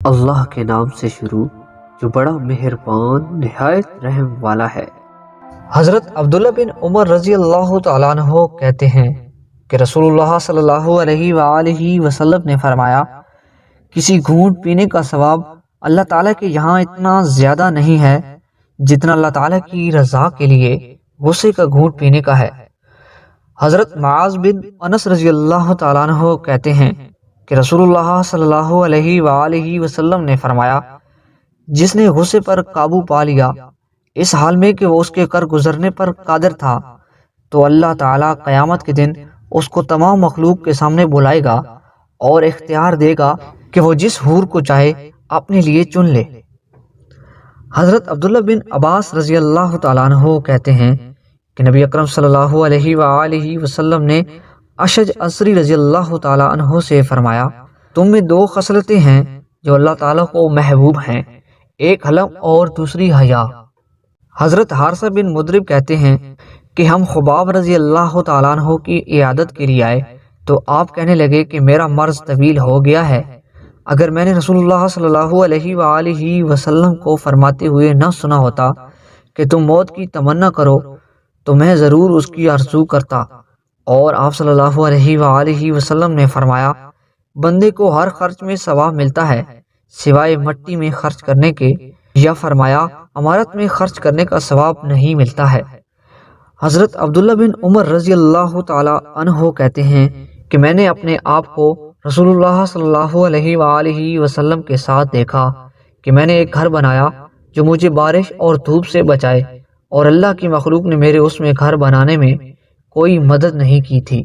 اللہ کے نام سے شروع جو بڑا مہربان نہایت رحم والا ہے۔ حضرت عبداللہ بن عمر رضی اللہ تعالیٰ عنہ کہتے ہیں کہ رسول اللہ صلی اللہ علیہ وآلہ وسلم نے فرمایا، کسی گھونٹ پینے کا ثواب اللہ تعالیٰ کے یہاں اتنا زیادہ نہیں ہے جتنا اللہ تعالیٰ کی رضا کے لیے غصے کا گھونٹ پینے کا ہے۔ حضرت معاذ بن انس رضی اللہ تعالیٰ عنہ کہتے ہیں کہ رسول اللہ صلی اللہ علیہ وآلہ وسلم نے فرمایا، جس نے غصے پر قابو پا لیا اس حال میں کہ وہ اس کے کر گزرنے پر قادر تھا، تو اللہ تعالیٰ قیامت کے دن اس کو تمام مخلوق کے سامنے بلائے گا اور اختیار دے گا کہ وہ جس حور کو چاہے اپنے لیے چن لے۔ حضرت عبداللہ بن عباس رضی اللہ تعالیٰ عنہ کہتے ہیں کہ نبی اکرم صلی اللہ علیہ وآلہ وسلم نے اشج عصری رضی اللہ تعالیٰ عنہ سے فرمایا، تم میں دو خصلتیں ہیں جو اللہ تعالیٰ کو محبوب ہیں، ایک حلم اور دوسری حیا۔ حضرت حارثہ بن مدرب کہتے ہیں کہ ہم خباب رضی اللہ تعالیٰ عنہ کی عیادت کے لیے آئے تو آپ کہنے لگے کہ میرا مرض طویل ہو گیا ہے، اگر میں نے رسول اللہ صلی اللہ علیہ وآلہ وسلم کو فرماتے ہوئے نہ سنا ہوتا کہ تم موت کی تمنا کرو تو میں ضرور اس کی آرزو کرتا۔ اور آپ صلی اللہ علیہ وآلہ وسلم نے فرمایا، بندے کو ہر خرچ میں ثواب ملتا ہے سوائے مٹی میں خرچ کرنے کے، یا فرمایا امارت میں خرچ کرنے کا ثواب نہیں ملتا ہے۔ حضرت عبداللہ بن عمر رضی اللہ تعالی عنہ کہتے ہیں کہ میں نے اپنے آپ کو رسول اللہ صلی اللہ علیہ وآلہ وسلم کے ساتھ دیکھا کہ میں نے ایک گھر بنایا جو مجھے بارش اور دھوپ سے بچائے، اور اللہ کی مخلوق نے میرے اس میں گھر بنانے میں کوئی مدد نہیں کی تھی۔